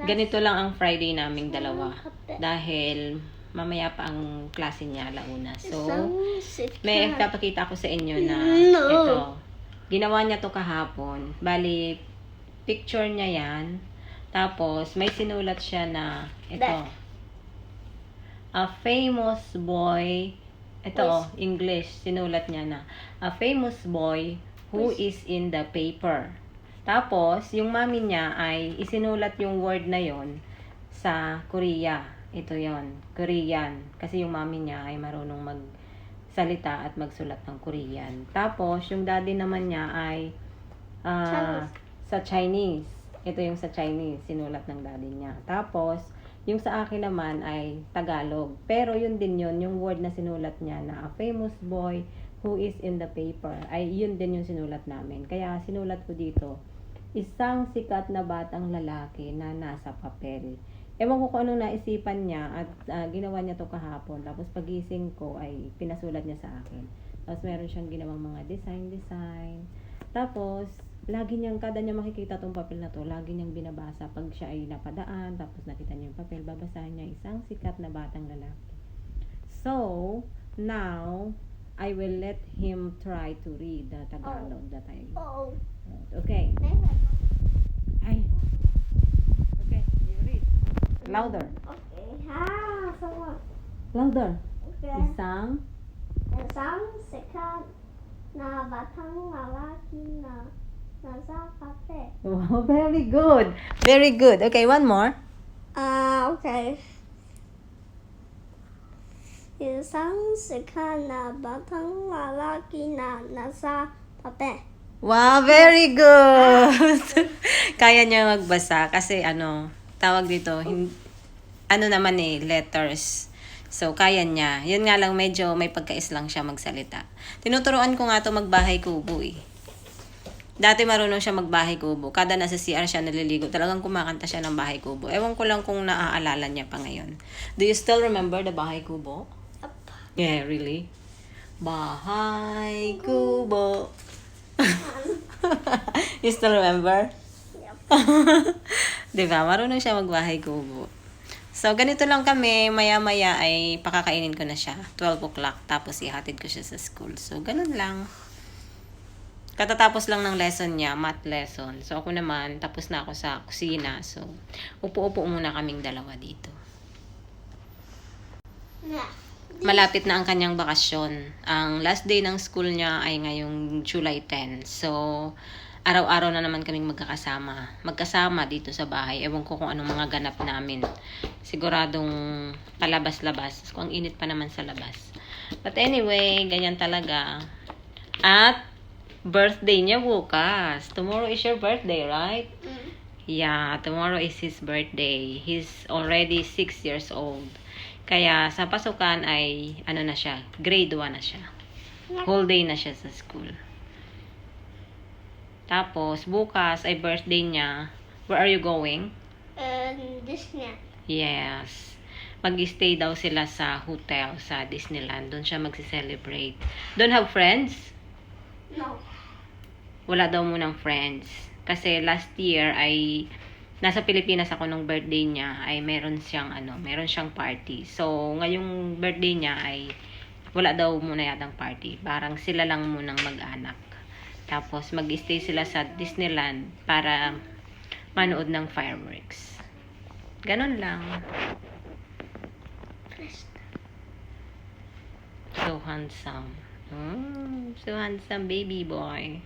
Ganito lang ang Friday naming dalawa. Dahil mamaya pa ang klase niya, alauna. So, may papakita ko sa inyo na ito. Ginawa niya to kahapon. Bali, picture niya yan. Tapos, may sinulat siya na ito. A famous boy. Ito, English. Sinulat niya na. A famous boy who is in the paper. Tapos, yung mami niya ay isinulat yung word na yon sa Korea. Ito yon, Korean. Kasi yung mami niya ay marunong magsalita at magsulat ng Korean. Tapos, yung daddy naman niya ay sa Chinese. Ito yung sa Chinese, sinulat ng daddy niya. Tapos, yung sa akin naman ay Tagalog. Pero yun din yun, yung word na sinulat niya na a famous boy who is in the paper. Ay, yun din yung sinulat namin. Kaya sinulat ko dito, isang sikat na batang lalaki na nasa papel. Ewan ko kung anong naisipan niya at ginawa niya to kahapon. Tapos pagising ko ay pinasulat niya sa akin. Tapos meron siyang ginawang mga design. Tapos, lagi niyang, kada niya makikita tong papel na to, lagi niyang binabasa. Pag siya ay napadaan, tapos nakita niya yung papel, babasahin niya isang sikat na batang lalaki. So, now, I will let him try to read the Tagalog that I... Okay. Ay. Okay, you read. Louder. Okay. Louder. Okay. Isang sikat na batang lalaki na nasa kape. Wow, very good. Very good. Okay, one more. Okay. Isang sikat na batang lalaki na nasa kape. Wow, very good. Kaya niya magbasa kasi tawag dito, ano naman letters. So, kaya niya. Yun nga lang, medyo may pagkais lang siya magsalita. Tinuturuan ko nga to magbahay kubo Dati marunong siya magbahay kubo. Kada nasa CR siya naliligo, talagang kumakanta siya ng bahay kubo. Ewan ko lang kung naaalala niya pa ngayon. Do you still remember the bahay kubo? Yep. Yeah, really? Bahay kubo. You still remember? Yep. Diba? Marunong siya magbahay kubo. So, ganito lang kami. Maya-maya ay pakakainin ko na siya. 12 o'clock. Tapos, ihatid ko siya sa school. So, ganun lang. Katatapos lang ng lesson niya, math lesson. So, ako naman, tapos na ako sa kusina. So, upo-upo muna kaming dalawa dito. Malapit na ang kanyang bakasyon. Ang last day ng school niya ay ngayong July 10. So, araw-araw na naman kaming magkasama dito sa bahay. Ewan ko kung anong mga ganap namin. Siguradong palabas-labas. Kung ang init pa naman sa labas. But anyway, ganyan talaga. At birthday niya bukas. Tomorrow is your birthday, right? Yeah, tomorrow is his birthday. He's already 6 years old. Kaya sa pasukan ay na siya, grade 1 na siya. Whole day na siya sa school. Tapos, bukas ay birthday niya. Where are you going? Disney. Yes. Mag-stay daw sila sa hotel sa Disneyland. Doon siya magsi-celebrate. Don't have friends? No. Wala daw munang friends. Kasi last year ay nasa Pilipinas ako nung birthday niya ay meron siyang party. So, ngayong birthday niya ay wala daw muna yatang party. Parang sila lang munang mag-anak. Tapos, mag-stay sila sa Disneyland para manood ng fireworks. Ganon lang. So handsome. So handsome baby boy.